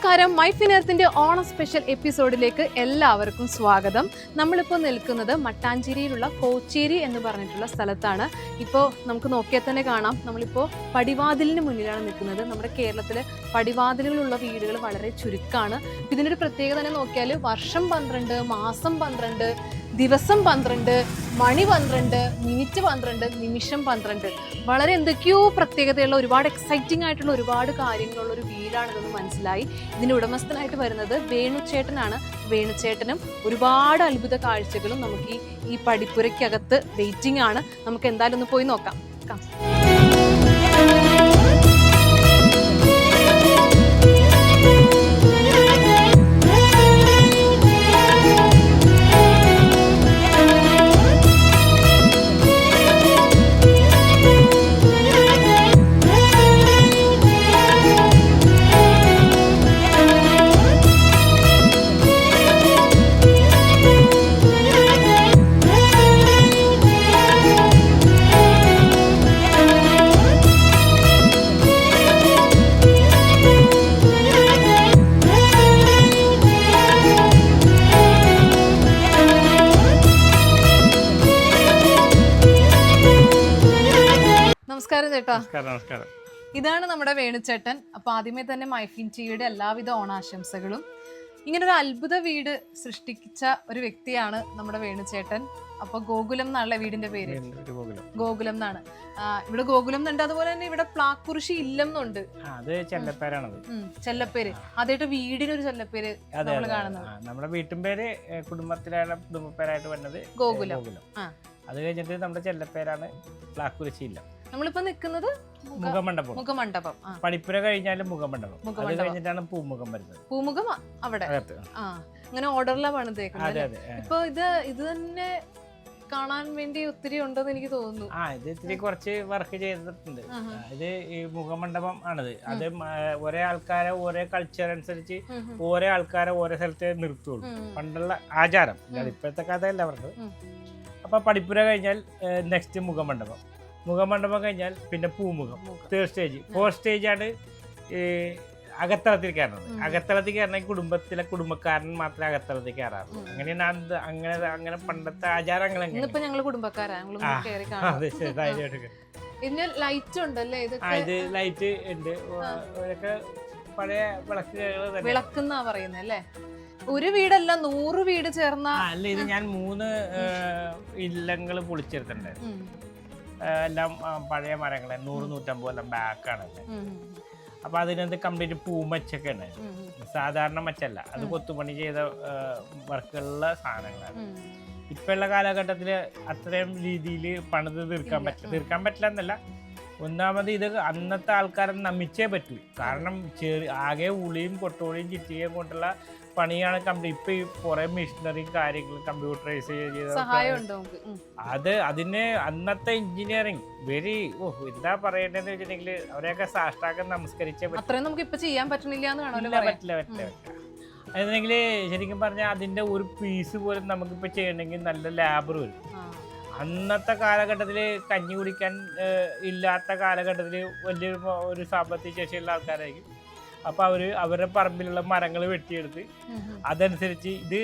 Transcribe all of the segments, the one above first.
നമസ്കാരം. മൈഫിൻ എർത്തിന്റെ ഓണം സ്പെഷ്യൽ എപ്പിസോഡിലേക്ക് എല്ലാവർക്കും സ്വാഗതം. നമ്മളിപ്പോൾ നിൽക്കുന്നത് മട്ടാഞ്ചേരിയിലുള്ള കോച്ചേരി എന്ന് പറഞ്ഞിട്ടുള്ള സ്ഥലത്താണ്. ഇപ്പോൾ നമുക്ക് നോക്കിയാൽ തന്നെ കാണാം, നമ്മളിപ്പോൾ പടിവാതിലിന് മുന്നിലാണ് നിൽക്കുന്നത്. നമ്മുടെ കേരളത്തിൽ പടിവാതിലുകളുള്ള വീടുകൾ വളരെ ചുരുക്കമാണ്. ഇതിനൊരു പ്രത്യേകത തന്നെ നോക്കിയാൽ വർഷം 12, മാസം 12, ദിവസം 12, മണി 12, മിനിറ്റ് 12, നിമിഷം 12. വളരെ എന്തൊക്കെയോ പ്രത്യേകതയുള്ള ഒരുപാട് എക്സൈറ്റിംഗ് ആയിട്ടുള്ള ഒരുപാട് കാര്യങ്ങളുള്ള ഒരു വീടാണിതെന്ന് മനസ്സിലായി. ഇതിന് ഉടമസ്ഥനായിട്ട് വരുന്നത് വേണുചേട്ടനാണ്. വേണുചേട്ടനും ഒരുപാട് അത്ഭുത കാഴ്ചകളും നമുക്ക് ഈ പടിപ്പുരയ്ക്കകത്ത് വെയിറ്റിംഗ് ആണ്. നമുക്ക് എന്തായാലും ഒന്ന് പോയി നോക്കാം. നമസ്കാരം ചേട്ടാ. നമസ്കാരം. ഇതാണ് നമ്മുടെ വേണുചേട്ടൻ. അപ്പൊ ആദ്യമേ തന്നെ മൈഫിൻ ടിവിയുടെ എല്ലാവിധ ഓണാശംസകളും. ഇങ്ങനൊരു അത്ഭുത വീട് സൃഷ്ടിച്ച ഒരു വ്യക്തിയാണ് നമ്മുടെ വേണുചേട്ടൻ. അപ്പൊ ഗോകുലം എന്നാണല്ലേ വീടിന്റെ പേര്? ഗോകുലം എന്നാണ്. ഇവിടെ ഗോകുലം എന്നുണ്ട്, അതുപോലെ തന്നെ ഇവിടെ പ്ലാക്കുറിശി ഇല്ലം എന്നുണ്ട്. ചെല്ലപ്പേര്. അതായിട്ട് വീടിനൊരു ചെല്ലപ്പേര് നമ്മൾ കാണുന്നത്. നമ്മുടെ വീട്ടും പേര് കുടുംബപ്പേരായിട്ട് വന്നത് ഗോകുലം. അത് കഴിഞ്ഞിട്ട് നമ്മുടെ ചെല്ലപ്പേരാണ് പ്ലാക്കുറിശി ഇല്ലം. നമ്മളിപ്പോ നിൽക്കുന്നത് മുഖമണ്ഡപം. പടിപ്പുര കഴിഞ്ഞാലും മുഖമണ്ഡപം. അത് കഴിഞ്ഞിട്ടാണ് പൂമുഖം വരുന്നത്. പൂമുഖം അവിടെ അങ്ങനെ ഓർഡറിലാണ് പണിതേക്കുന്നത്. ഇപ്പൊ ഇത് തന്നെ കാണാൻ വേണ്ടി ഒത്തിരി ഉണ്ടെന്ന് എനിക്ക് തോന്നുന്നു. ഇത് ഇത്തിരി കുറച്ച് വർക്ക് ചെയ്തിട്ടുണ്ട്. ഇത് ഈ മുഖമണ്ഡപം ആണിത്. അത് ഓരോ ആൾക്കാരെ ഓരോ കൾച്ചർ അനുസരിച്ച് ഓരോ ആൾക്കാരെ ഓരോ സ്ഥലത്തെ നിർത്തുള്ളൂ. പണ്ടുള്ള ആചാരം, ഇപ്പോഴത്തെ കഥയല്ല പറഞ്ഞത്. അപ്പൊ പടിപ്പുര കഴിഞ്ഞാൽ നെക്സ്റ്റ് മുഖമണ്ഡപം കഴിഞ്ഞാൽ പിന്നെ പൂമുഖം. 3rd stage. 4th സ്റ്റേജാണ് അകത്തളത്തിൽ കയറുന്നത്. അകത്തളത്തിൽ കയറണമെങ്കിൽ കുടുംബക്കാരൻ മാത്രമേ അകത്തളത്തിൽ കയറാറുള്ളൂ. അങ്ങനെയാണ് അങ്ങനെ പണ്ടത്തെ ആചാരങ്ങൾ. ലൈറ്റ് ഉണ്ടല്ലേ? ഇത് ലൈറ്റ് ഉണ്ട്. ഇതൊക്കെ പഴയ വിളക്കെന്നാ പറയുന്നത് അല്ലേ? ഒരു വീടല്ല 100 വീട് ചേർന്ന. അല്ല, ഇത് ഞാൻ 3 ഇല്ലങ്ങൾ പൊളിച്ചെടുത്തിട്ടുണ്ടായിരുന്നു. എല്ലാം പഴയ മരങ്ങളെ 100-150 കൊല്ലം ബാക്കാണല്ലേ. അപ്പൊ അതിനകത്ത് കംപ്ലീറ്റ് പൂമച്ചൊക്കെ ഉണ്ടായിരുന്നു. സാധാരണ മച്ചല്ല, അത് കൊത്തുപണി ചെയ്ത വർക്കുള്ള സാധനങ്ങളാണ്. ഇപ്പോഴുള്ള കാലഘട്ടത്തിൽ അത്രയും രീതിയിൽ പണിത് തീർക്കാൻ പറ്റില്ല എന്നല്ല. ഒന്നാമത് ഇത് അന്നത്തെ ആൾക്കാരെ നമിച്ചേ പറ്റൂ. കാരണം ആകെ ഉളിയും കൊട്ടോളിയും ചിറ്റിയും കൊണ്ടുള്ള പണിയാണ് കംപ്ലീറ്റ്. ഇപ്പൊ ഈ കുറെ മെഷീനറിയും കാര്യങ്ങളും കമ്പ്യൂട്ടറൈസ് ചെയ്ത് അതിന് അന്നത്തെ എഞ്ചിനീയറിംഗ് എന്താ പറയേണ്ടതെന്ന് വെച്ചിട്ടുണ്ടെങ്കിൽ അവരെയൊക്കെ സാഷ്ടാക്കം നമസ്കരിച്ചേ പറ്റില്ല. അതെങ്കിൽ ശരിക്കും പറഞ്ഞാൽ അതിന്റെ ഒരു പീസ് പോലും നമുക്കിപ്പോ ചെയ്യണമെങ്കിൽ നല്ല ലാബർ വരും. അന്നത്തെ കാലഘട്ടത്തിൽ കഞ്ഞി കുടിക്കാൻ ഇല്ലാത്ത കാലഘട്ടത്തിൽ വലിയൊരു സാമ്പത്തിക ശേഷിയുള്ള ആൾക്കാരായിരിക്കും. അപ്പൊ അവരുടെ പറമ്പിലുള്ള മരങ്ങൾ വെട്ടിയെടുത്ത് അതനുസരിച്ച് ഇത്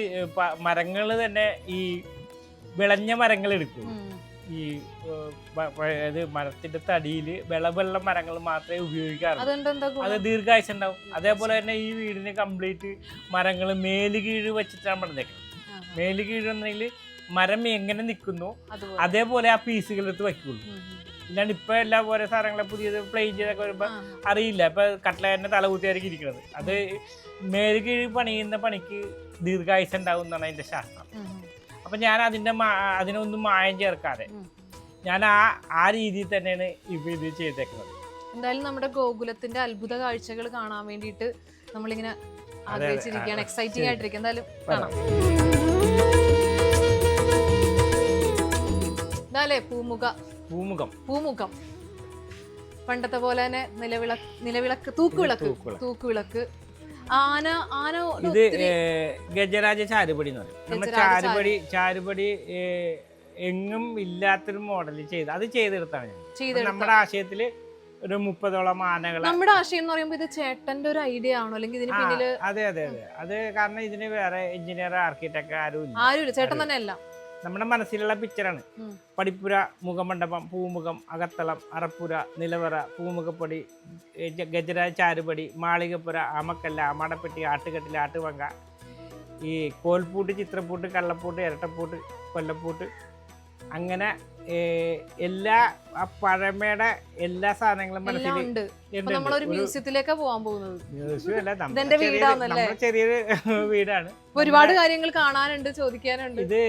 മരങ്ങൾ തന്നെ ഈ വിളഞ്ഞ മരങ്ങൾ എടുക്കും. ഈ മരത്തിന്റെ തടിയില് വിളവുള്ള മരങ്ങൾ മാത്രമേ ഉപയോഗിക്കാറുള്ളൂ. അത് ദീർഘായുസ് ഉണ്ടാവും. അതേപോലെ തന്നെ ഈ വീടിന് കംപ്ലീറ്റ് മരങ്ങൾ മേലുകീഴ് വെച്ചിട്ടാണ് പണിതേക്കുന്നത്. മേലുകീഴ് എന്നെങ്കിൽ മരം എങ്ങനെ നിൽക്കുന്നു അതേപോലെ ആ പീസുകൾ എടുത്ത് വയ്ക്കുള്ളൂ. ഇല്ലാണ്ട് ഇപ്പൊ എല്ലാ ഓരോ സാധനങ്ങളെ പുതിയത് പ്ലെയിൻ ചെയ്തൊക്കെ വരുമ്പോ അറിയില്ല. ഇപ്പൊ കട്ട്ലേറ്റിന്റെ തലകുത്തിയായിരിക്കും ഇരിക്കുന്നത്. അത് മേലുകീഴ് പണിയുന്ന പണിക്ക് ദീർഘായുസ് ഉണ്ടാവും എന്നാണ് അതിന്റെ ശാസ്ത്രം. അപ്പൊ ഞാൻ അതിനൊന്നും മായം ചേർക്കാതെ ഞാൻ ആ രീതിയിൽ തന്നെയാണ് ഇപ്പൊ ഇത് ചെയ്തേക്കുന്നത്. എന്തായാലും നമ്മുടെ ഗോകുലത്തിന്റെ അത്ഭുത കാഴ്ചകൾ കാണാൻ വേണ്ടിയിട്ട് നമ്മളിങ്ങനെ ആഗ്രഹിച്ചിരിക്കുകയാണ്, എക്സൈറ്റിംഗ് ആയിട്ടിരിക്കുക. എന്തായാലും കാണാം. പൂമുഖം പണ്ടത്തെ പോലെ തന്നെ നിലവിളക്ക്, തൂക്കുവിളക്ക്, ഇത് ഗജരാജ ചാരുപടി എന്ന് പറയും. നമ്മുടെ ചാരുപടി എങ്ങും ഇല്ലാത്തൊരു മോഡൽ അത് ചെയ്തെടുത്താണ് ഞാൻ. നമ്മുടെ ആശയത്തില് ഒരു 30ഓളം ആനകളെ. നമ്മുടെ ആശയം എന്ന് പറയുമ്പോൾ ഇത് ചേട്ടന്റെ ഒരു ഐഡിയ ആണോ അല്ലെങ്കിൽ ഇതിന് പിന്നില്? അതെ അതെ അതെ, അത് കാരണം ഇതിന് വേറെ എഞ്ചിനീയർ ആർക്കിടെക്ട് ആരുമില്ല. ചേട്ടൻ തന്നെ അല്ല, നമ്മുടെ മനസ്സിലുള്ള പിക്ചറാണ്. പടിപ്പുര, മുഖമണ്ഡപം, പൂമുഖം, അകത്തളം, അറപ്പുര, നിലവറ, പൂമുഖപ്പൊടി, ഗജരാജ ചാരുപടി, മാളികപ്പുര, ആമക്കല്ല, ആമാടപ്പെട്ടി, ആട്ടുകെട്ടിൽ, ആട്ടുവങ്ക, ഈ കോൽപ്പൂട്ട്, ചിത്രപ്പൂട്ട്, കള്ളപ്പൂട്ട്, ഇരട്ടപ്പൂട്ട്, കൊല്ലപ്പൂട്ട്, അങ്ങനെ എല്ലാ പഴമയുടെ എല്ലാ സാധനങ്ങളും ഉണ്ട്. നമ്മളൊരു മ്യൂസിയത്തിലേക്കാ പോകാൻ പോകുന്നത്. ചെറിയൊരു വീടാണ്. ഒരുപാട് കാര്യങ്ങൾ കാണാനുണ്ട്, ചോദിക്കാനുണ്ട്. ഇത്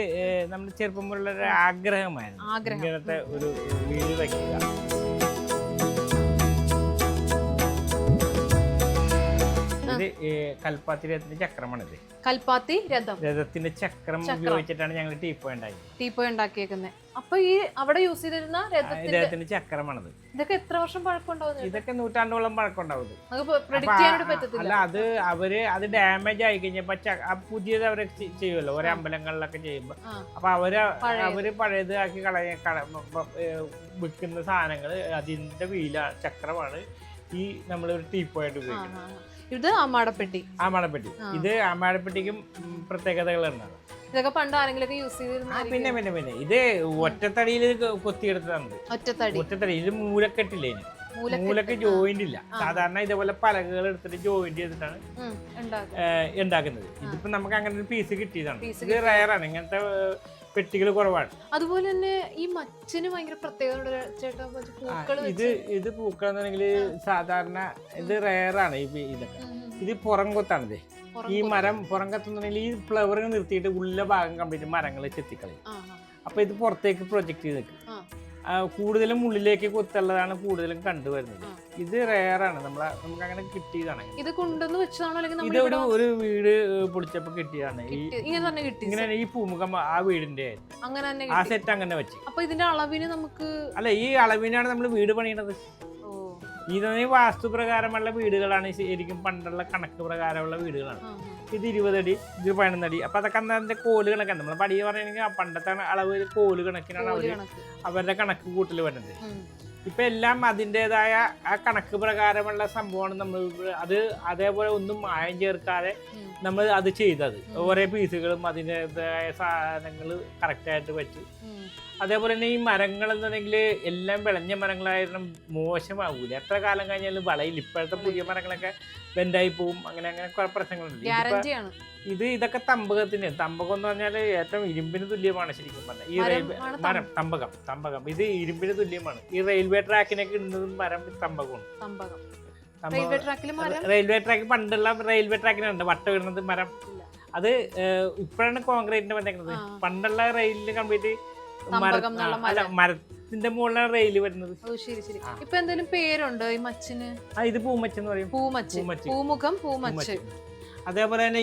നമ്മുടെ ചെറുപ്പം മുതലുള്ള ഒരു ആഗ്രഹമായിരുന്നു, ഇങ്ങനത്തെ ഒരു വീട് വയ്ക്കുക. ഇത് കൽപ്പാത്തി രഥത്തിന്റെ ചക്രമാണിത്. കൽപ്പാത്തി രഥത്തിന്റെ ചക്രം ഉപയോഗിച്ചിട്ടാണ് ഞങ്ങൾ ടീപ്പോയ് ഉണ്ടാക്കിയേക്കുന്നത്. അപ്പൊ ഈ അവിടെ യൂസ് ചെയ്തിരുന്ന രഥത്തിന്റെ ചക്രമാണത്. ഇതൊക്കെ എത്ര വർഷം പഴക്കമുണ്ടാവും? ഇതൊക്കെ നൂറ്റാണ്ടോളം പഴക്കമുണ്ടാവും. അല്ല, അത് ഡാമേജ് ആയി കഴിഞ്ഞപ്പോ പുതിയത് അവര് ചെയ്യുമല്ലോ ഓരോ അമ്പലങ്ങളിലൊക്കെ ചെയ്യുമ്പോ. അപ്പൊ അവര് പഴയത് ആക്കി വിൽക്കുന്ന സാധനങ്ങള് അതിന്റെ ചക്രമാണ് ഈ നമ്മളൊരു ടീപ്പോയായിട്ട് ഉപയോഗിക്കുന്നത്. ഇത് ആമാടപ്പെട്ടി. ഇത് ആമാടപ്പെട്ടിക്കും പ്രത്യേകതകളുണ്ടാവും. ഇതൊക്കെ പണ്ട് ആരെങ്കിലും യൂസ് ചെയ്തിരുന്ന. പിന്നെ ഇത് ഒറ്റത്തടിയിൽ കൊത്തിയെടുത്തതാണ്. ഒറ്റത്തടി. ഇത് മൂലക്കെട്ടില്ലേ, മൂലക്ക് ജോയിന്റ് ഇല്ല. സാധാരണ ഇതേപോലെ പലകകൾ എടുത്തിട്ട് ജോയിന്റ് ചെയ്തിട്ടാണ് ഉണ്ടാക്കുന്നത്. ഇതിപ്പോ നമുക്ക് അങ്ങനെ ഒരു പീസ് കിട്ടിയതാണ്. ഇത് റയറാണ്, ഇങ്ങനത്തെ പെട്ടികൾ കുറവാണ്. അതുപോലെ തന്നെ ഈ മച്ചിന് ഭയങ്കര പ്രത്യേകത. ഇത് പൂക്കളെന്നുണ്ടെങ്കിൽ സാധാരണ ഇത് റയറാണ്. ഇതൊക്കെ ഇത് പുറംകൊത്താണിത്. ഈ മരം പുറംകൊത്തുന്നുണ്ടെങ്കിൽ ഈ ഫ്ലവറിന് നിർത്തിയിട്ട് ഉള്ള ഭാഗം കംപ്ലീറ്റ് മരങ്ങൾ ചെത്തിക്കളയും. അപ്പൊ ഇത് പുറത്തേക്ക് പ്രൊജക്ട് ചെയ്ത് നിൽക്കും. കൂടുതലും ഉള്ളിലേക്ക് കൊത്തുള്ളതാണ് കൂടുതലും കണ്ടുവരുന്നത്. ഇത് റയറാണ്, നമുക്ക് അങ്ങനെ കിട്ടിയതാണ്. ഇത് കൊണ്ടുവന്ന് വെച്ചതാണോ അല്ലെങ്കിൽ ഇത് ഒരു വീട് പൊളിച്ചപ്പോ കിട്ടിയതാണ്. ഇങ്ങനെ ഈ പൂമുഖം ആ വീടിന്റെ ആ സെറ്റ് അങ്ങനെ വെച്ച്. അപ്പൊ ഇതിന്റെ അളവിന് നമുക്ക് അല്ല, ഈ അളവിനാണ് നമ്മൾ വീട് പണിയണത്. ഇതൊന്നും വാസ്തുപ്രകാരമുള്ള വീടുകളാണ്, ശരിക്കും പണ്ടുള്ള കണക്ക് പ്രകാരമുള്ള വീടുകളാണ്. ഇത് 20 അടി, ഇത് 11 അടി. അപ്പൊ അതൊക്കെ അതിന്റെ കോല് കണക്കാണ്. നമ്മൾ പടി പറയുകയാണെങ്കിൽ പണ്ടത്തെ അളവ് കോല് കണക്കിനാണ് അവരുടെ കണക്ക് കൂട്ടൽ വരുന്നത്. ഇപ്പൊ എല്ലാം അതിൻ്റെതായ ആ കണക്ക് പ്രകാരമുള്ള സംഭവമാണ്. നമ്മൾ അത് അതേപോലെ ഒന്നും മായം ചേർക്കാതെ നമ്മൾ അത് ചെയ്തത്. ഓരോ പീസുകളും അതിൻ്റെതായ സാധനങ്ങൾ കറക്റ്റായിട്ട് വെച്ച്. അതേപോലെ തന്നെ ഈ മരങ്ങൾ എന്നുണ്ടെങ്കിൽ എല്ലാം വിളഞ്ഞ മരങ്ങളായിരുന്നു, മോശമാകൂല. എത്ര കാലം കഴിഞ്ഞാലും വളയില്ല. ഇപ്പോഴത്തെ പുതിയ മരങ്ങളൊക്കെ ബെൻഡായി പോവും. അങ്ങനെ കുറെ പ്രശ്നങ്ങളുണ്ട്. ഇതൊക്കെ തമ്പകത്തിന്. തമ്പകം എന്ന് പറഞ്ഞാൽ ഏറ്റവും ഇരുമ്പിന് തുല്യമാണ് ശരിക്കും പറഞ്ഞാൽ. ഈ മരം തമ്പകം ഇത് ഇരുമ്പിന് തുല്യമാണ്. ഈ റെയിൽവേ ട്രാക്കിനൊക്കെ ഇടുന്നതും മരം തമ്പകമാണ്. റെയിൽവേ ട്രാക്ക് പണ്ടുള്ള റെയിൽവേ ട്രാക്കിനുണ്ട് വട്ടം ഇടുന്നത് മരം. അത് ഇപ്പോഴാണ് കോൺക്രീറ്റിന്റെ വന്നേക്കുന്നത്. പണ്ടുള്ള റെയിലിന് കംപ്ലീറ്റ് മരത്തിന്റെ മുകളിലാണ് റെയിൽ വരുന്നത്. ഇപ്പൊ എന്തെങ്കിലും പേരുണ്ടോ ഈ മച്ചിന്? ഇത് പൂമച്ച് എന്ന് പറയും. പൂമുഖം, പൂമച്ച്. അതേപോലെ തന്നെ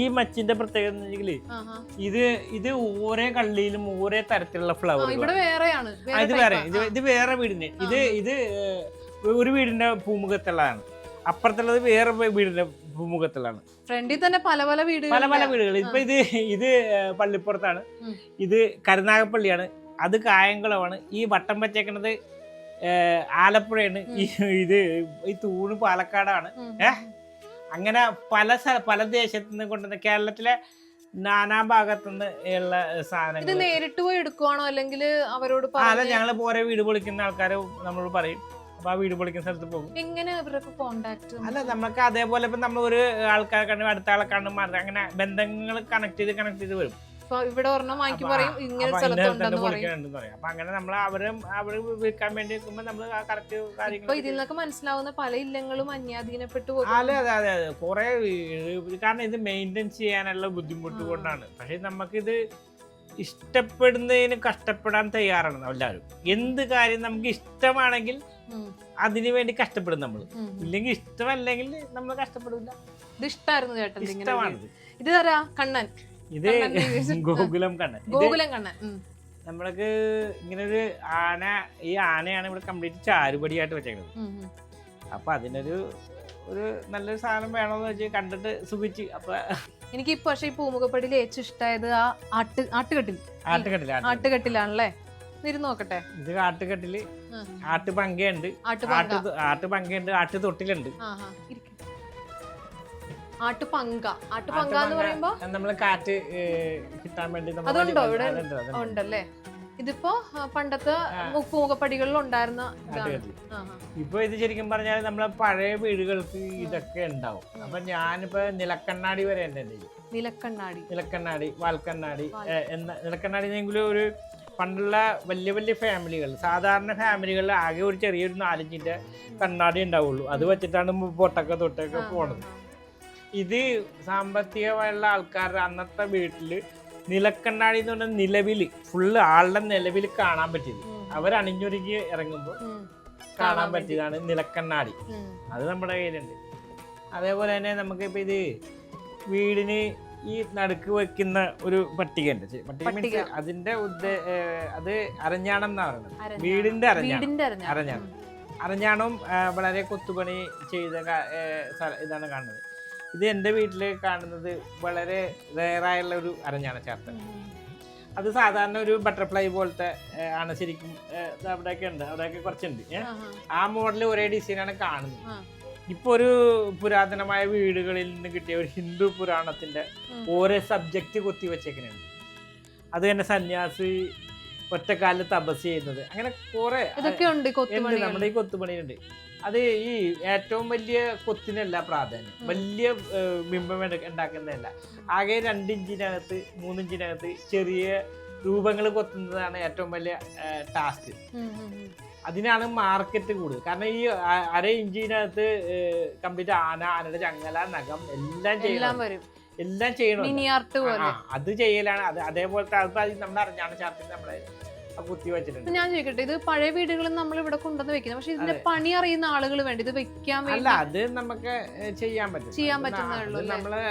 ഈ മച്ചിന്റെ പ്രത്യേകത ഇത് ഓരോ കള്ളിയിലും ഓരോ തരത്തിലുള്ള ഫ്ലവർ. ഇത് വേറെ വീടിന്റെ ഇത് ഒരു വീടിന്റെ പൂമുഖത്തുള്ളതാണ്. അപ്പുറത്തുള്ളത് വേറെ വീടിന്റെ ഭൂമുഖത്തിലാണ്. ഫ്രണ്ടിൽ തന്നെ പല പല വീടുകൾ. ഇപ്പൊ ഇത് പള്ളിപ്പുറത്താണ്. ഇത് കരുനാഗപ്പള്ളിയാണ്. അത് കായംകുളമാണ്. ഈ വട്ടം വെച്ചേക്കുന്നത് ആലപ്പുഴയാണ്. ഈ തൂണ് പാലക്കാടാണ്. അങ്ങനെ പല ദേശത്തു നിന്ന് കൊണ്ടുവന്ന കേരളത്തിലെ നാനാ ഭാഗത്തുനിന്ന് ഉള്ള സാധനങ്ങൾ. നേരിട്ട് പോയി എടുക്കുവാണോ അല്ലെങ്കിൽ അവരോട്? അല്ല, ഞങ്ങൾ ഓരോ വീട് പൊളിക്കുന്ന ആൾക്കാർ നമ്മളോട് പറയും. അപ്പൊ ആ വീട് പൊളിക്കുന്ന സ്ഥലത്ത് പോകും. എങ്ങനെ അവരൊക്കെ കോണ്ടാക്ട്? അല്ല, നമുക്ക് അതേപോലെ ഇപ്പൊ നമ്മൾ ഒരു ആൾക്കാരെ കണ്ട് അടുത്ത ആളെ കണ്ട് മാറി അങ്ങനെ ബന്ധങ്ങൾ കണക്ട് ചെയ്ത് വരും. ഇവിടെ അപ്പൊ അങ്ങനെ നമ്മൾ അവര് വിൽക്കാൻ വേണ്ടി വെക്കുമ്പോ നമ്മള് കറക്റ്റ് കാര്യങ്ങൾ ഇതിൽ നിന്നൊക്കെ മനസ്സിലാവുന്ന പല ഇല്ലങ്ങളും അന്യാധീനപ്പെട്ടു. അതെ കുറെ. കാരണം ഇത് മെയിൻറ്റെയിൻ ചെയ്യാനുള്ള ബുദ്ധിമുട്ട് കൊണ്ടാണ്. പക്ഷെ നമുക്കിത് ഇഷ്ടപ്പെടുന്നതിന് കഷ്ടപ്പെടാൻ തയ്യാറാണ് എല്ലാവരും. എന്ത് കാര്യം നമുക്ക് ഇഷ്ടമാണെങ്കിൽ അതിനു വേണ്ടി കഷ്ടപ്പെടും നമ്മൾ. ഇല്ലെങ്കിൽ ഇഷ്ടമല്ലെങ്കിൽ നമ്മൾ കഷ്ടപ്പെടില്ല. ഇത് ഇഷ്ടമായിരുന്നു ചേട്ടൻ. ഇഷ്ടമാണിത്. ഇത് തരാ കണ്ണൻ. ഇത് ഗോകുലം കണ്ണൻ. നമ്മൾക്ക് ഇങ്ങനെ ഒരു ആന. ഈ ആനയാണ് ഇവിടെ കംപ്ലീറ്റ് ചാരുപടിയായിട്ട് വെച്ചേക്കുന്നത്. അപ്പൊ അതിനൊരു നല്ലൊരു സാധനം വേണമെന്ന് വെച്ച് കണ്ടിട്ട് സുഖിച്ച്. അപ്പൊ എനിക്ക് പക്ഷെ ഈ പൂമുഖപ്പടിയിൽ ഏറ്റവും ഇഷ്ടമായത് ആ ആട്ടുകെട്ടിലാണല്ലേ. ഇരുന്ന് നോക്കട്ടെ. ഇത് ആട്ടുകട്ടില്, ആട്ടുപങ്കയുണ്ട്, ആട്ടുപങ്കയുണ്ട്, ആട്ടുതൊട്ടിലുണ്ട്. ആട്ടുപങ്ക എന്ന് പറയുമ്പോ നമ്മള് കാറ്റ് കിട്ടാൻ വേണ്ടി അതുണ്ടോ ഇവിടെ? ഉണ്ടല്ലേ. ഇതിപ്പോ പണ്ടത്തെ പൂകപ്പടികളിൽ ഉണ്ടായിരുന്ന. ഇപ്പൊ ഇത് ശരിക്കും പറഞ്ഞാൽ നമ്മളെ പഴയ വീടുകൾക്ക് ഇതൊക്കെ ഉണ്ടാവും. അപ്പൊ ഞാനിപ്പോ നിലക്കണ്ണാടി വരെ ഉണ്ട്. നിലക്കണ്ണാടി, വാൽക്കണ്ണാടി. നിലക്കണ്ണാടിനെങ്കിലും ഒരു പണ്ടുള്ള വലിയ വലിയ ഫാമിലികൾ, സാധാരണ ഫാമിലികളിൽ ആകെ ഒരു ചെറിയൊരു 4 ഇഞ്ചിന്റെ കണ്ണാടി ഉണ്ടാവുള്ളൂ. അത് വെച്ചിട്ടാണ് പൊട്ടൊക്കെ തൊട്ടൊക്കെ പോണത്. ഇത് സാമ്പത്തികമായുള്ള ആൾക്കാരുടെ അന്നത്തെ വീട്ടില് നിലക്കണ്ണാടി എന്ന് പറഞ്ഞാൽ നിലവില് ഫുള്ള് ആളുടെ നിലവിൽ കാണാൻ പറ്റിയത്. അവരണിഞ്ഞൊരുക്കി ഇറങ്ങുമ്പോൾ കാണാൻ പറ്റിയതാണ് നിലക്കണ്ണാടി. അത് നമ്മുടെ കയ്യിലുണ്ട്. അതേപോലെ തന്നെ നമുക്കിപ്പോ ഇത് വീടിന് ഈ നടുക്ക് വെക്കുന്ന ഒരു പട്ടിക ഉണ്ട്. പട്ടിക മീൻസ് അതിന്റെ അത് അരഞ്ഞാണം എന്നാ പറയുന്നത്. വീടിന്റെ അരഞ്ഞാണം. അരഞ്ഞാണവും വളരെ കൊത്തുപണി ചെയ്ത ഇതാണ് കാണുന്നത്. ഇത് എൻ്റെ വീട്ടിൽ കാണുന്നത് വളരെ റെയറായുള്ള ഒരു അരഞ്ഞാണ ചാർട്ട്. അത് സാധാരണ ഒരു ബട്ടർഫ്ലൈ പോലത്തെ ആണ്. ശരിക്കും അവിടെയൊക്കെ ഉണ്ട്, അവിടെയൊക്കെ കുറച്ചുണ്ട്. ആ മോഡൽ ഒരേ ഡിസൈനാണ് കാണുന്നത്. ഇപ്പൊ ഒരു പുരാതനമായ വീടുകളിൽ നിന്ന് കിട്ടിയ ഒരു ഹിന്ദു പുരാണത്തിന്റെ ഓരോ സബ്ജക്റ്റ് കൊത്തി വെച്ചേക്കുന്നുണ്ട്. അത് തന്നെ സന്യാസി ഒറ്റക്കാലിൽ തപസ് ചെയ്യുന്നത്, അങ്ങനെ കുറെ നമ്മുടെ ഈ കൊത്തുപണിയുണ്ട്. അത് ഈ ഏറ്റവും വലിയ കൊത്തിനല്ല പ്രാധാന്യം, വലിയ ബിംബം ഉണ്ടാക്കുന്നതല്ല. ആകെ 2 ഇഞ്ചിനകത്ത് 3 ഇഞ്ചിനകത്ത് ചെറിയ രൂപങ്ങൾ കൊത്തുന്നതാണ് ഏറ്റവും വലിയ ടാസ്ക്. അതിനാണ് മാർക്കറ്റ് കൂടുതൽ. കാരണം ഈ 1/2 ഇഞ്ചിനകത്ത് കംപ്ലീറ്റ് ആനയുടെ ചങ്ങല, നഖം എല്ലാം ചെയ്യണം. അത് ചെയ്യലാണ്. അതേപോലത്തെ നമ്മുടെ അറിഞ്ഞാണ് ചാർട്ടിൽ നമ്മളെ കുത്തി വെച്ചിട്ടുണ്ട്. ഞാൻ ചോദിക്കട്ടെ, ഇത് പഴയ വീടുകളിൽ നമ്മൾ ഇവിടെ കൊണ്ടുവന്ന് വെക്കുന്നത്, പക്ഷെ ഇതിന്റെ പണി അറിയുന്ന ആളുകൾ വേണ്ടി ഇത് വെക്കാൻ അല്ല, അത് നമുക്ക് ചെയ്യാൻ പറ്റും. നമ്മള്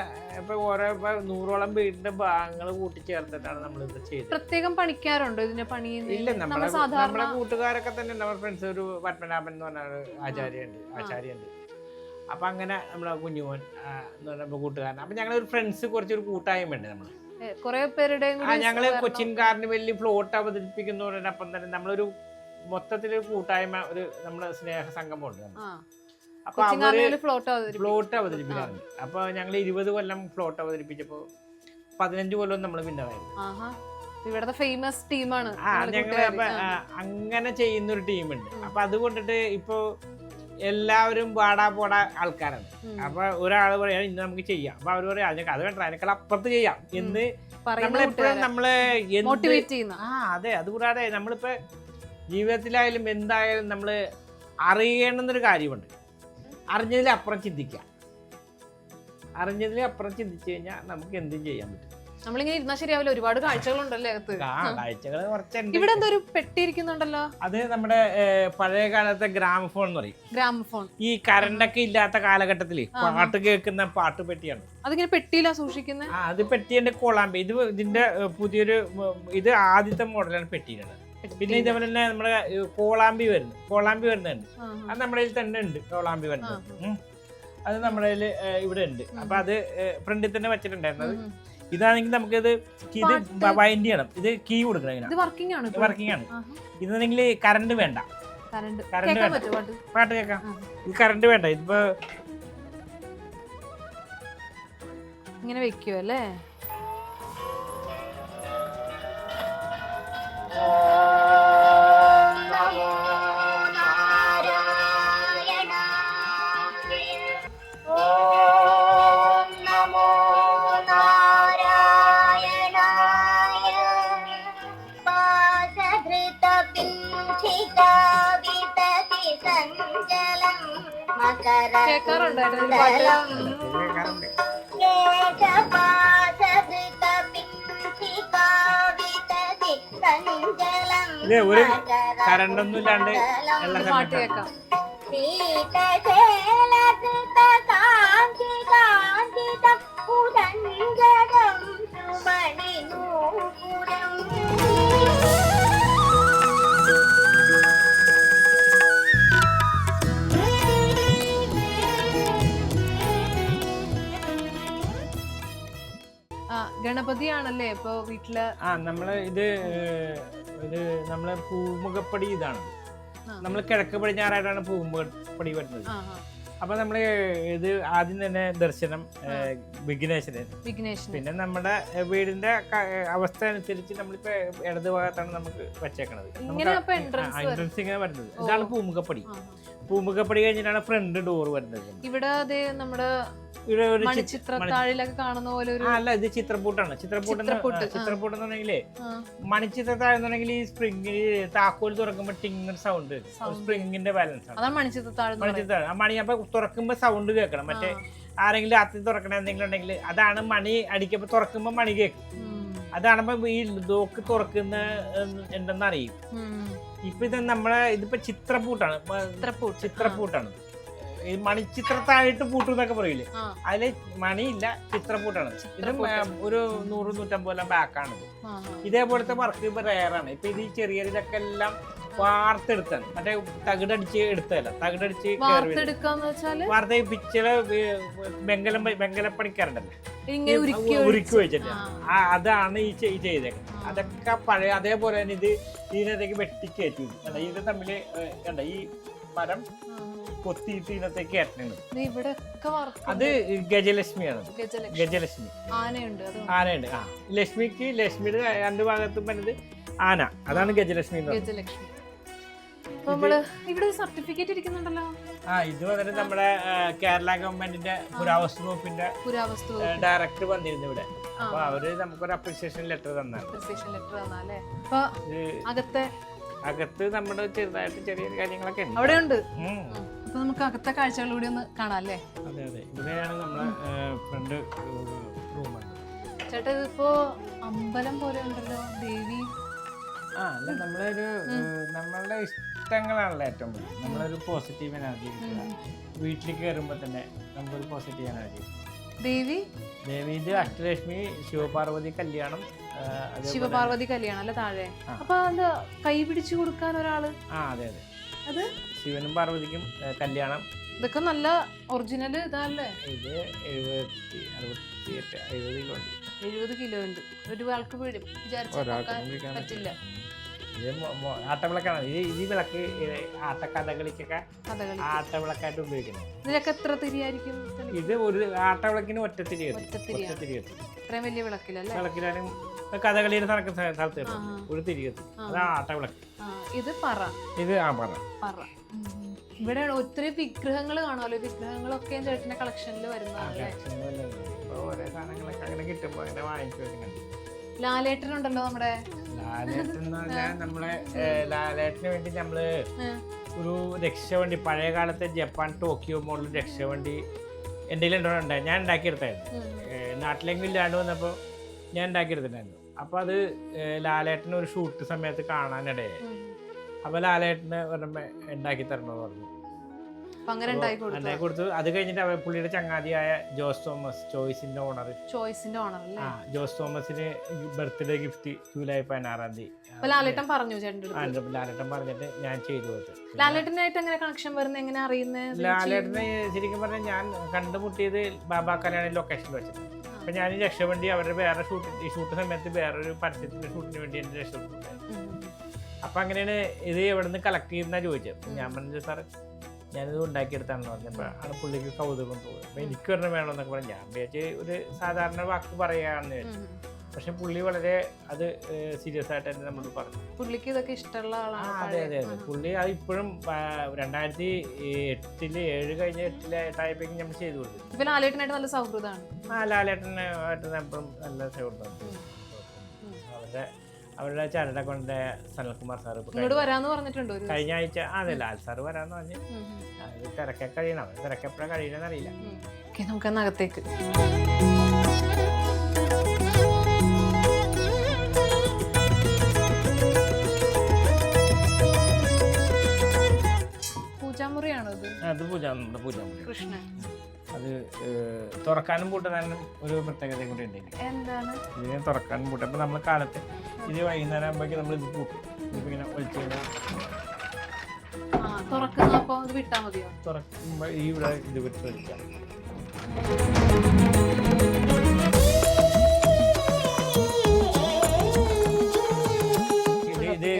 ഇപ്പൊ ഓരോ 100ഓളം വീടിന്റെ ഭാഗങ്ങൾ കൂട്ടിച്ചേർത്തിട്ടാണ് നമ്മൾ ഇത് ചെയ്യുന്നത്. പ്രത്യേകം പണിക്കാറുണ്ടോ ഇതിന്റെ പണി? ഇല്ല, നമ്മുടെ കൂട്ടുകാരൊക്കെ തന്നെ, നമ്മുടെ ഫ്രണ്ട്സ് ഒരു പത്മനാഭൻ എന്ന് പറഞ്ഞ ആചാര്യണ്ട്. അപ്പൊ അങ്ങനെ നമ്മളെ കുഞ്ഞുമോൻ എന്ന് പറഞ്ഞ കൂട്ടുകാരൻ. അപ്പൊ ഞങ്ങളൊരു ഫ്രണ്ട്സ് കുറച്ചൊരു കൂട്ടായ്മ ഉണ്ട്. നമ്മള് ഞങ്ങള് കൊച്ചിൻകാരന് വലിയ ഫ്ലോട്ട് അവതരിപ്പിക്കുന്നതോടൊപ്പം തന്നെ നമ്മളൊരു മൊത്തത്തിലൊരു കൂട്ടായ്മ, ഒരു നമ്മളെ സ്നേഹ സംഗമമുണ്ട്. അപ്പൊ അവര് ഫ്ലോട്ട് അവതരിപ്പിക്കാറുണ്ട്. അപ്പൊ ഞങ്ങൾ 20 കൊല്ലം ഫ്ലോട്ട് അവതരിപ്പിച്ചപ്പോ 15 കൊല്ലം നമ്മള് വിന്നറായിരുന്നു. ഇവിടുത്തെ ഫേമസ് ടീമാണ്. ഞങ്ങള് അങ്ങനെ ചെയ്യുന്നൊരു ടീമുണ്ട്. അപ്പൊ അതുകൊണ്ടിട്ട് ഇപ്പൊ എല്ലാവരും പാടാ പോടാ ആൾക്കാരാണ്. അപ്പൊ ഒരാള് പറയാ ഇന്ന് നമുക്ക് ചെയ്യാം, അപ്പൊ അവര് പറയാം അത് വേണ്ട, അതിനേക്കാൾ അപ്പുറത്ത് ചെയ്യാം എന്ന് നമ്മളെപ്പോഴും നമ്മള് അതെ. അതുകൂടാതെ നമ്മളിപ്പോ ജീവിതത്തിലായാലും എന്തായാലും നമ്മള് അറിയണമെന്നൊരു കാര്യമുണ്ട്. അറിഞ്ഞതിലപ്പുറം ചിന്തിക്കാം. അറിഞ്ഞതിലപ്പുറം ചിന്തിച്ചു കഴിഞ്ഞാൽ നമുക്ക് എന്തും ചെയ്യാൻ പറ്റും. നമ്മളിങ്ങനെ ഇരുന്നാ ശരിയാവില്ല, ഒരുപാട് കാഴ്ചകളുണ്ടല്ലേ അകത്ത്. കാഴ്ചകൾ കുറച്ചുണ്ട്. ഇവിടെ എന്തോ ഒരു പെട്ടി ഇരിക്കുന്നുണ്ടല്ലോ. അത് നമ്മുടെ പഴയ കാലത്തെ ഗ്രാമഫോൺ എന്ന് പറയും. ഗ്രാമഫോൺ ഈ കറണ്ടൊക്കെ ഇല്ലാത്ത കാലഘട്ടത്തില് പാട്ട് കേൾക്കുന്ന പാട്ട് പെട്ടിയാണ്. അതിങ്ങനെ പെട്ടിയിലാ സൂക്ഷിക്കുന്നത്. അത് പെട്ടിന്റെ കോളാമ്പി. ഇതിന്റെ പുതിയൊരു ഇത് ആദ്യത്തെ മോഡലാണ് പെട്ടിയിലാണ്. പിന്നെ ഇതേപോലെ തന്നെ നമ്മുടെ കോളാമ്പി വരുന്നുണ്ട്. അത് നമ്മുടെ തന്നെ ഉണ്ട്. കോളാമ്പി വരുന്നത് അത് നമ്മുടെ ഇവിടെ ഉണ്ട്. അപ്പൊ അത് ഫ്രണ്ടിൽ തന്നെ വെച്ചിട്ടുണ്ടായിരുന്നത്. ഇതാണെങ്കിൽ നമുക്കിത് വൈൻഡ് ചെയ്യണം. ഇത് കീ കൊടുക്കണം. വർക്കിംഗ് ആണ്. ഇതാണെങ്കിൽ കറണ്ട് വേണ്ട. പാട്ട് കേൾക്കാം. ഇത് കറണ്ട് വേണ്ട. ഇതിപ്പോ ഇങ്ങനെ വെക്കുവല്ലേ. ഒരു കറണ്ടൊന്നും ഇല്ലാണ്ട് പാട്ട് കേൾക്കാം. ഗണപതിയാണല്ലേ ഇപ്പൊ വീട്ടില്? നമ്മള് ഇത് നമ്മളെ പൂമുഖപ്പടി ഇതാണ്. നമ്മൾ കിഴക്ക് പടിഞ്ഞാറായിട്ടാണ് പൂമുഖപ്പടി വരുന്നത്. അപ്പൊ നമ്മള് ഇത് ആദ്യം തന്നെ ദർശനം വിഘ്നേശ്വരൻ. പിന്നെ നമ്മുടെ വീടിന്റെ അവസ്ഥ അനുസരിച്ച് നമ്മളിപ്പോ ഇടത് ഭാഗത്താണ് നമുക്ക് വെച്ചേക്കണത്. എൻട്രൻസ് ഇങ്ങനെ വരുന്നത്. ഇതാണ് പൂമുഖപ്പടി. പൂമുഖപ്പടി കഴിഞ്ഞിട്ടാണ് ഫ്രണ്ട് ഡോർ വരുന്നത്. ഇവിടെ നമ്മുടെ മണിച്ചിത്രത്താഴിലൊക്കെ കാണുന്ന പോലെ അല്ല, ഇത് ചിത്രപ്പൂട്ടാണ്. ചിത്രപ്പൂട്ടെന്ന് പറഞ്ഞെങ്കിലേ മണിച്ചിത്രത്താഴെന്നുണ്ടെങ്കിൽ ഈ സ്പ്രിംഗിന് താക്കോൽ തുറക്കുമ്പോ ടിങ് സൗണ്ട്, സ്പ്രിംഗിന്റെ ബാലൻസ് ആണ് മണിച്ചിത്രത്താഴ്. ആ മണി അപ്പൊ തുറക്കുമ്പോ സൗണ്ട് കേൾക്കണം. മറ്റേ ആരെങ്കിലും രാത്രി തുറക്കണ എന്തെങ്കിലും ഉണ്ടെങ്കിൽ അതാണ് മണി അടിക്കുമ്പോ തുറക്കുമ്പോ മണി കേൾക്കും. അതാണിപ്പോ ഈ ലോക്ക് തുറക്കുന്ന ഉണ്ടെന്ന് അറിയും. ഇപ്പൊ ഇത് ഇതിപ്പോ ചിത്രപ്പൂട്ടാണ്. ഈ മണിച്ചിത്രത്താഴിട്ട് പൂട്ടും എന്നൊക്കെ പറയില്ലേ, അതില് മണിയില്ല, ചിത്രപ്പൂട്ടാണ്. ഇത് ഒരു 100-150 ബാക്കാണിത്. ഇതേപോലത്തെ വർക്ക് ഇപ്പൊ റയറാണ്. ഇപ്പൊ ഇത് ഈ ചെറിയ ഇതൊക്കെ എല്ലാം വാർത്തെടുത്താണ്. മറ്റേ തകിടടിച്ച് എടുത്തതല്ല, തകിടടിച്ച് വാർത്ത പിച്ചള് വെങ്കലപ്പണിക്കാരുണ്ടല്ലോ, ഉരുക്കി വെച്ചിട്ട് അതാണ് ഈ ചെയ്തേക്കുന്നത്. അതൊക്കെ പഴയ അതേപോലെ തന്നെ ഇത് ഇതിനകത്തേക്ക് വെട്ടിക്കയറ്റി. ഇത് തമ്മില് കണ്ട ഈ മരം കൊത്തിയിട്ട് ഇതിനകത്തേക്ക് കയറ്റുന്നത്. അത് ഗജലക്ഷ്മിയാണ്. ഗജലക്ഷ്മി ആനയുണ്ട്. ലക്ഷ്മിയുടെ 2 ഭാഗത്തും വരുന്നത് ആന. അതാണ് ഗജലക്ഷ്മി. സർട്ടിഫിക്കറ്റ് ഇരിക്കുന്നുണ്ടല്ലോ. ഇത് വന്നിട്ട് നമ്മുടെ കേരള ഗവൺമെന്റിന്റെ പുരാവസ്തു വകുപ്പിന്റെ ഡയറക്ടർ വന്നിരുന്നു ഇവിടെ. അപ്പൊ അവര് നമുക്കൊരു അപ്രീസിയേഷൻ ലെറ്റർ തന്നാണ്. അകത്ത് നമ്മുടെ ചെറുതായിട്ട് ചെറിയ കാര്യങ്ങളൊക്കെ അവിടെ ഉണ്ട്. അപ്പൊ നമുക്ക് അകത്തെ കാഴ്ചകളിലൂടെ ഒന്ന് കാണാം അല്ലേ? അതെ അതെ, ഇവിടെയാണ് നമ്മളെ ഫ്രണ്ട് റൂം. ചേട്ടാ ഇതിപ്പോ അമ്പലം പോലെ ഉണ്ടല്ലോ, ദേവി. അല്ല, നമ്മളുടെ ഇഷ്ടങ്ങളാണല്ലോ ഏറ്റവും വലിയ. നമ്മളൊരു പോസിറ്റീവ് എനർജി കിട്ടുക. വീട്ടിൽ കയറുമ്പോ തന്നെ നമുക്കൊരു പോസിറ്റീവ് എനർജി. ദേവി ഇത് അഷ്ടലക്ഷ്മി ശിവപാർവതി കല്യാണം. ശിവപാർവതി കല്യാണം അല്ലെ താഴെ? അപ്പൊ അത് കൈ പിടിച്ചു കൊടുക്കാൻ ഒരാള്? അതെ അതെ, അത് ശിവനും പാർവതിക്കും കല്യാണം. ഇതൊക്കെ നല്ല ഒറിജിനൽ ഇതല്ലേ? ഇത് 70 കിലോ ഉണ്ട്. ഒരു ആൾക്ക് പറ്റില്ല. ആട്ടവിളക്കാണ് ഈ വിളക്ക്. ആട്ടക്കഥകളിക്കൊക്കെ ആട്ടവിളക്കായിട്ട് ഉപയോഗിക്കുന്നത്. ഇതിലൊക്കെ എത്ര തിരിയായിരിക്കും? ഇത് ഒരു ആട്ടവിളക്കിന് ഒറ്റത്തിരി. ഇത്രയും വലിയ വിളക്കിലല്ലേ? വിളക്കിലാലും കഥകളിയുടെ നടക്കുന്ന സ്ഥലത്ത് ഒരു തിരികെത്തി. അതാണ് ആട്ടവിളക്ക്. ഇത് പറ. പറ. ഇവിടെ ഒത്തിരി വിഗ്രഹങ്ങൾ കാണുമല്ലോ. വിഗ്രഹങ്ങളൊക്കെ ചേട്ടന്റെ കളക്ഷനിൽ വരുന്നതല്ലേ? ഓരോ സാധനങ്ങളൊക്കെ അങ്ങനെ കിട്ടുമ്പോ അങ്ങനെ വാങ്ങിച്ചു വെക്കുന്നുണ്ട്. ലാലേട്ടനുണ്ടല്ലോ നമ്മുടെ. ലാലേട്ടൻ എന്ന് പറഞ്ഞാൽ നമ്മളെ ലാലേട്ടന് വേണ്ടി നമ്മള് ഒരു രക്ഷവണ്ടി, പഴയ കാലത്തെ ജപ്പാൻ ടോക്കിയോ മോഡൽ രക്ഷവണ്ടി എൻ്റെ ഉണ്ടായി. ഞാൻ ഉണ്ടാക്കിയെടുത്തായിരുന്നു. നാട്ടിലെങ്കിലും ഇല്ലാണ്ട് വന്നപ്പോൾ ഞാൻ ഉണ്ടാക്കിയെടുത്തിട്ടുണ്ടായിരുന്നു. അപ്പോൾ അത് ലാലേട്ടന് ഒരു ഷൂട്ട് സമയത്ത് കാണാനിടയായി. അപ്പോൾ ലാലേട്ടന് പറയുമ്പോൾ ഉണ്ടാക്കി തരണമെന്ന് പറഞ്ഞു. ഉണ്ടാക്കി കൊടുത്തു. അത് കഴിഞ്ഞിട്ട് പുള്ളിയുടെ ചങ്ങാതിയായ ജോസ് തോമസ്, ചോയ്സിന്റെ ഓണർ ജോസ് തോമസിന് ബർത്ത്ഡേ ഗിഫ്റ്റ് ജൂലൈ 16-ാം തീയതി ലാലേട്ടൻ പറഞ്ഞു. ലാലേട്ടൻ പറഞ്ഞിട്ട് ഞാൻ ചെയ്തു കൊടുത്തു. ലാലേട്ടനായിട്ട് എങ്ങനെ കണക്ഷൻ വരുന്നത്, എങ്ങനെ അറിയുന്നത്? ലാലേട്ടനെ ശരിക്കും പറഞ്ഞാൽ ഞാൻ കണ്ടുമുട്ടിയത് ബാബാ കല്യാണ ലൊക്കേഷനിൽ വെച്ചിട്ട്. അപ്പൊ ഞാൻ ഈ രക്ഷവണ്ടി അവരുടെ വേറെ ഷൂട്ട് സമയത്ത് വേറൊരു പരസ്യത്തിന്റെ ഷൂട്ടിന് വേണ്ടി എന്റെ രക്ഷപ്പെട്ടിട്ടുണ്ടായിരുന്നു. അപ്പൊ അങ്ങനെയാണ് ഇത് എവിടെ നിന്ന് കളക്ട് ചെയ്യുന്ന ചോദിച്ചത്. ഞാൻ പറഞ്ഞത് സാർ ഞാനിത് ഉണ്ടാക്കിയെടുത്താണെന്ന് പറഞ്ഞപ്പോൾ ആണ് പുള്ളിക്ക് കൗതുകം തോന്നുന്നത്. അപ്പൊ എനിക്ക് ഒരെണ്ണം വേണമെന്നൊക്കെ പറഞ്ഞു. ഞാൻ വിചാരിച്ച് ഒരു സാധാരണ വാക്ക് പറയാന്ന് വിചാരിച്ചു. പക്ഷെ പുള്ളി വളരെ അത് സീരിയസ് ആയിട്ട് തന്നെ നമ്മളോട് പറഞ്ഞു. പുള്ളിക്ക് ഇതൊക്കെ ഇഷ്ടമുള്ള ആളാണ്. അതെ അതെ അതെ, പുള്ളി അത് ഇപ്പോഴും 2007 കഴിഞ്ഞ 8-ായപ്പോഴേക്കും നമ്മൾ ചെയ്തു കൊടുത്തു. ലാലേട്ടനായിട്ട് നല്ല സൗഹൃദമാണ്. ലാലേട്ടനായിട്ട് എപ്പോഴും നല്ല സൗഹൃദമാണ്. അവരുടെ ചാനൽ കൊണ്ട് സനൽകുമാർ സാറ് വരാന്ന് പറഞ്ഞിട്ടുണ്ടോ കഴിഞ്ഞ ആഴ്ച? അതെ, ലാൽ സാറ് വരാന്ന് പറഞ്ഞു. അത് തിരക്കെ കഴിയണം. തിരക്ക് എപ്പോഴാണ് കഴിയണമെന്ന് അറിയില്ല. നമുക്ക് അകത്തേക്ക് പൂജാമുറിയാണോ? അത് പൂജാമുറി. കൃഷ്ണൻ. അത് തുറക്കാനും പൂട്ടാനും ഒരു പ്രത്യേകത കൂടി ഉണ്ട്. എന്താണ്? ഇതിനെ തുറക്കാനും പൂട്ടും. അപ്പൊ നമ്മൾ കാലത്ത് ഇത് വൈകുന്നേരം ആകുമ്പോഴേക്കും നമ്മൾ ഇത് പൂട്ടും. ഇങ്ങനെ ഒഴിച്ചു തുറക്കുമ്പോ ഈ ഇവിടെ ഇത് വിട്ട് വലിക്കാം.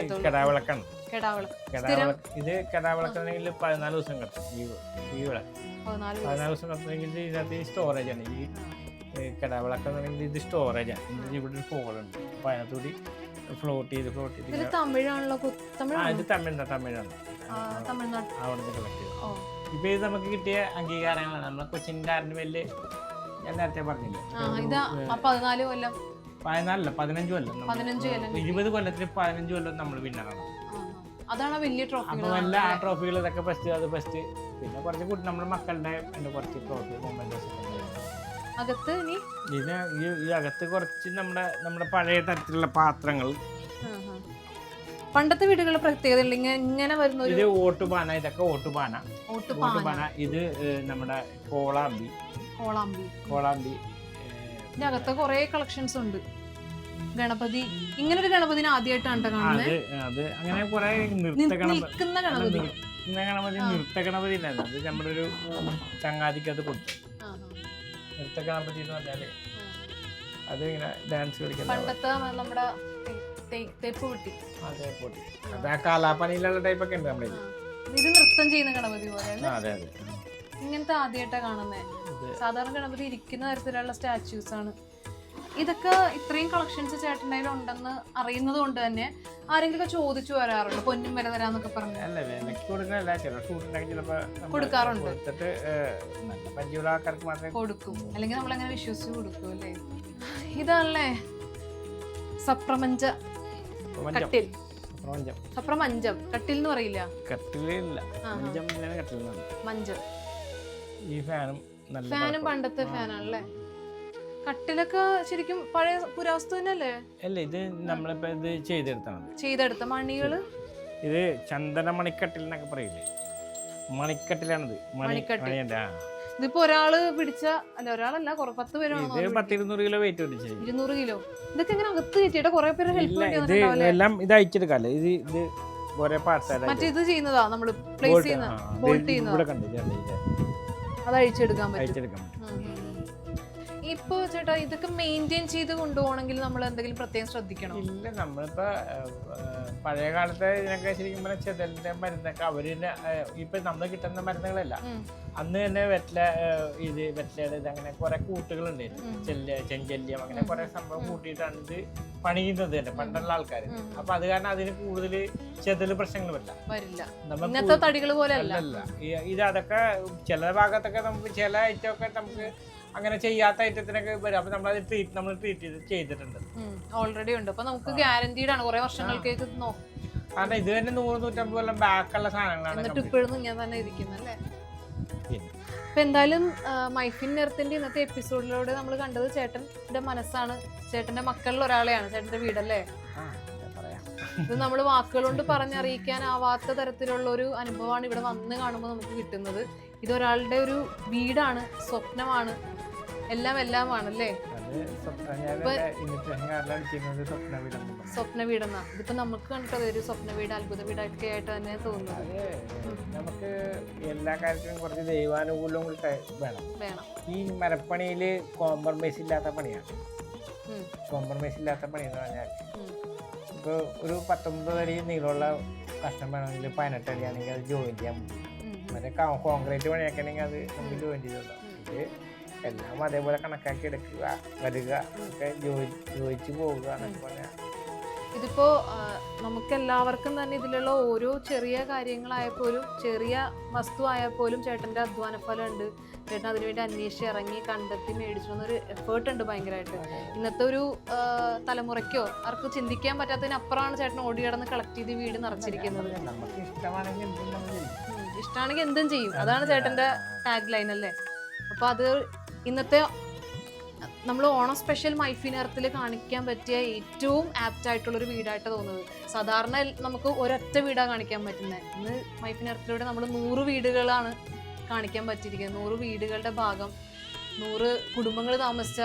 അറിയത്തുള്ളൂ. കെടാവിളക്കാണ്. ഇത് കെടാവിളക്കാണെങ്കിൽ 14 ദിവസം കിട്ടും. ഈ വിളക്ക് 14 ദിവസം കത്തുന്നെങ്കിൽ ഇതിനകത്ത് ഈ സ്റ്റോറേജ് ആണ്. ഈ കെടാവിളക്കെന്നുണ്ടെങ്കിൽ ഇത് സ്റ്റോറേജ് ആണ്. ഇവിടെ ഒരു ഹോളുണ്ട്. അപ്പൊ അതിനകത്തൂടി ഫ്ലോട്ട് ചെയ്ത് തമിഴാണല്ലോ. ഇത് തമിഴാണ്. അവിടെ നിന്ന് കളക്ട് ചെയ്തത്. ഇപ്പൊ ഇത് നമുക്ക് കിട്ടിയ അംഗീകാരങ്ങളാണ്. നമ്മളെ കൊച്ചിൻ കാർണിവലില് ഞാൻ നേരത്തെ പറഞ്ഞില്ലേ, 14 കൊല്ലം 14 15 കൊല്ലം 20 കൊല്ലത്തിൽ 15 കൊല്ലം നമ്മൾ വിന്നറാണ്. അതാണ് വലിയ ട്രോഫി. അപ്പൊ നല്ല ആ ട്രോഫികൾ ഇതൊക്കെ ഫസ്റ്റ് പിന്നെ കുറച്ച് കൂട്ടി നമ്മുടെ മക്കളുടെ കുറച്ച് ട്രോഫി മൊമെന്റോസ് അകത്ത്. ഇത് ഈ അകത്ത് കുറച്ച് നമ്മുടെ പഴയ തരത്തിലുള്ള പാത്രങ്ങൾ. പണ്ടത്തെ വീടുകളുടെ പ്രത്യേകത ഇങ്ങനെ വരുന്ന ഇത് ഓട്ടുപാന. ഇതൊക്കെ ഓട്ടുപാന. ഇത് നമ്മുടെ കോളാമ്പി. ഇതിനകത്ത് കുറെ കളക്ഷൻസ് ഉണ്ട്. ഗണപതി, ഇങ്ങനൊരു ഗണപതിനെ ആദ്യമായിട്ടാണ് കാണുന്നത്. അത് അങ്ങനെ കുറെ നൃത്ത ഗണപതി ഉണ്ടായിരുന്നു. അത് നമ്മുടെ ഒരു ചങ്ങാതിക്ക് അത് കൊടുത്തു. നൃത്ത ഗണപതി എന്ന് പറഞ്ഞാല് അത് ഇങ്ങനെ ഡാൻസ് കളിക്കുന്ന പണ്ടത്തെ നമ്മുടെ തേപ്പുപെട്ടി. അത് ആ കാലാപ്പനിയിലുള്ള ടൈപ്പ് ഒക്കെ ഉണ്ട് നമ്മുടെ. ഇത് നൃത്തം ചെയ്യുന്ന ഗണപതി പോലെ. അതെ. ഇങ്ങനത്തെ ആദ്യമായിട്ടാ കാണുന്നത്. സാധാരണ ഗണപതി ഇരിക്കുന്ന തരത്തിലുള്ള സ്റ്റാച്യൂസ് ആണ്. ഇതൊക്കെ ഇത്രയും കളക്ഷൻസ് ചേട്ടൻ്റെ ഉണ്ടെന്ന് അറിയുന്നത് കൊണ്ട് തന്നെ ആരെങ്കിലും ചോദിച്ചു വരാറുണ്ട്, പൊന്നും വില തരാന്നൊക്കെ പറഞ്ഞു. കൊടുക്കാറുണ്ട്. കൊടുക്കും, അല്ലെങ്കിൽ നമ്മളെങ്ങനെ വിശ്വസിച്ച് കൊടുക്കും അല്ലേ. ഇതല്ലേ സപ്രമഞ്ച കട്ടിൽ. സപ്രമഞ്ചം കട്ടിൽ എന്ന് പറയില്ല. മഞ്ചം. ഈ ഫാനും പണ്ടത്തെ ഫാനാണല്ലേ. കട്ടിലൊക്കെ ശരിക്കും പഴയ പുരാവസ്തു തന്നെയല്ലേ? അല്ല, ഇത് നമ്മളിപ്പോ ഇത് ചെയ്തെടുത്ത മണികള്. ഇത് ചന്ദന മണിക്കട്ടിൽ എന്നൊക്കെ പറയില്ലേ, മണിക്കട്ടിലാണിത്. ഇതിപ്പോ ഒരാള് പിടിച്ച ഒരാളല്ല 10 പേര് 200 കിലോ വെയിറ്റ് 200 കിലോ. ഇതൊക്കെ എങ്ങനെ അകത്ത് കയറ്റിയിട്ട് കുറെ പേര് ഹെൽപ്പ് എല്ലാം ഇത് അയച്ചെടുക്കാല്ലേ. ഇത് ഒരേ പാർട്സ് മറ്റേത് ചെയ്യുന്നതാ നമ്മള് പ്ലേസ് ചെയ്യുന്നതാ. അത് അഴിച്ചെടുക്കാൻ പറ്റും. ഇപ്പൊ ചേട്ടാ ഇതൊക്കെ മെയിൻറ്റെയിൻ ചെയ്ത് കൊണ്ടുപോകണമെങ്കിൽ നമ്മൾ എന്തെങ്കിലും പ്രത്യേകം ശ്രദ്ധിക്കണം? ഇല്ല, നമ്മളിപ്പോ പഴയ കാലത്തെ ഇതിനൊക്കെ ശരിക്കും പറഞ്ഞാൽ ചെതലിന്റെ മരുന്നൊക്കെ അവര് ഇപ്പൊ നമ്മൾ കിട്ടുന്ന മരുന്നുകളല്ല, അന്ന് തന്നെ വെറ്റിലയുടെ ഇത് അങ്ങനെ കുറെ കൂട്ടുകളുണ്ടായിരുന്നു. ചെഞ്ചല്യം അങ്ങനെ കുറെ സംഭവം കൂട്ടിയിട്ടാണ് ഇത് പണിയുന്നത് തന്നെ പണ്ടുള്ള ആൾക്കാർ. അപ്പൊ അത് കാരണം അതിന് കൂടുതൽ ചെതല് പ്രശ്നങ്ങൾ വരില്ല. ഇന്നത്തെ തടികൾ പോലെ അല്ല. ഇത് അതൊക്കെ ചില ഭാഗത്തൊക്കെ നമുക്ക് ചില ഐറ്റം ഒക്കെ നമുക്ക് അങ്ങനെ ചെയ്യാത്ത ഐറ്റത്തിനൊക്കെ വരും. അപ്പൊ നമ്മൾ ട്രീറ്റ് ചെയ്തിട്ടുണ്ട്, ഓൾറെഡി ഉണ്ട്. അപ്പൊ നമുക്ക് ഗ്യാരണ്ടീഡ് ആണ് കുറെ വർഷങ്ങൾക്കേക്ക്. കാരണം ഇത് തന്നെ 100-150 കൊല്ലം ബാക്കുള്ള സാധനങ്ങളാണ്. ഇപ്പോഴും ഇങ്ങനെ തന്നെ ഇരിക്കുന്നല്ലേ. അപ്പൊ എന്തായാലും മൈഫിൻ എർത്തിന്റെ ഇന്നത്തെ എപ്പിസോഡിലൂടെ നമ്മൾ കണ്ടത് ചേട്ടന്റെ മനസ്സാണ്, ചേട്ടന്റെ മക്കളിൽ ഒരാളെയാണ്, ചേട്ടന്റെ വീടല്ലേ. ഇത് നമ്മൾ വാക്കുകൾ കൊണ്ട് പറഞ്ഞറിയിക്കാനാവാത്ത തരത്തിലുള്ള ഒരു അനുഭവമാണ് ഇവിടെ വന്ന് കാണുമ്പോൾ നമുക്ക് കിട്ടുന്നത്. ഇതൊരാളുടെ ഒരു വീടാണ്, സ്വപ്നമാണ്, എല്ലാമാണല്ലേ. സ്വപ്ന വീടെന്നാ ഇതിപ്പോ നമുക്ക് കണ്ടത് ഒരു സ്വപ്ന വീട്, അത്ഭുത വീടൊക്കെ ആയിട്ട് തന്നെ തോന്നുന്നത്. നമുക്ക് എല്ലാ കാര്യത്തിലും കുറച്ച് ദൈവാനുകൂല്യം വേണം. ഈ മരപ്പണിയില് കോംപ്രമൈസ് ഇല്ലാത്ത പണിയാണ്. കോംപ്രമൈസ് ഇല്ലാത്ത പണി എന്ന് പറഞ്ഞാൽ ഇപ്പോൾ ഒരു 19 അടി നീളമുള്ള കഷ്ണം വേണമെങ്കിൽ 18 അടിയാണെങ്കിൽ അത് ജോയിൻ ചെയ്യാൻ പറ്റും. മറ്റേ കോൺക്രീറ്റ് പണിയൊക്കെ ആണെങ്കിൽ അത് നമുക്ക് ജോയിൻ ചെയ്തിട്ടുണ്ടാവും. ഇത് എല്ലാം അതേപോലെ കണക്കാക്കി എടുക്കുക, വരിക, ഒക്കെ ജോയിച്ച് പോവുക എന്നൊക്കെ പറഞ്ഞാൽ ഇതിപ്പോ നമുക്ക് എല്ലാവർക്കും തന്നെ ഇതിലുള്ള ഓരോ ചെറിയ കാര്യങ്ങളായപ്പോലും, ചെറിയ വസ്തു ആയപ്പോലും ചേട്ടന്റെ അധ്വാന ഫലം ഉണ്ട്. ചേട്ടൻ അതിനുവേണ്ടി അന്വേഷിച്ച് ഇറങ്ങി കണ്ടെത്തി മേടിച്ചു എന്നൊരു എഫേർട്ട് ഉണ്ട് ഭയങ്കരമായിട്ട്. ഇന്നത്തെ ഒരു തലമുറയ്ക്കോ ആർക്ക് ചിന്തിക്കാൻ പറ്റാത്തതിനപ്പുറമാണ് ചേട്ടൻ ഓടി കിടന്ന് കളക്ട് ചെയ്ത് വീട് നിറച്ചിരിക്കുന്നത്. ഇഷ്ടമാണെങ്കിൽ എന്തും ചെയ്യും, അതാണ് ചേട്ടന്റെ ടാഗ് ലൈൻ അല്ലേ. അപ്പൊ അത് ഇന്നത്തെ നമ്മൾ ഓണം സ്പെഷ്യൽ മൈഫിൻ എർത്തിൽ കാണിക്കാൻ പറ്റിയ ഏറ്റവും ആപ്റ്റ് ആയിട്ടുള്ളൊരു വീടായിട്ട് തോന്നുന്നത്. സാധാരണ നമുക്ക് ഒരൊറ്റ വീടാണ് കാണിക്കാൻ പറ്റുന്നത്. ഇന്ന് മൈഫിൻ എർത്തിലൂടെ നമ്മൾ 100 വീടുകളാണ് കാണിക്കാൻ പറ്റിയിരിക്കുന്നത്. 100 വീടുകളുടെ ഭാഗം, 100 കുടുംബങ്ങൾ താമസിച്ച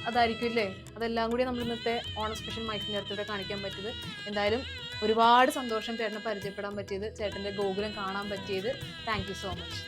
അതായിരിക്കും ഇല്ലേ. അതെല്ലാം കൂടി നമ്മൾ ഇന്നത്തെ ഓണം സ്പെഷ്യൽ മൈഫിൻ എർത്തിലൂടെ കാണിക്കാൻ പറ്റിയത്. എന്തായാലും ഒരുപാട് സന്തോഷം ചേട്ടനെ പരിചയപ്പെടാൻ പറ്റിയത്, ചേട്ടൻ്റെ ഗോകുലം കാണാൻ പറ്റിയത്. Thank you so much.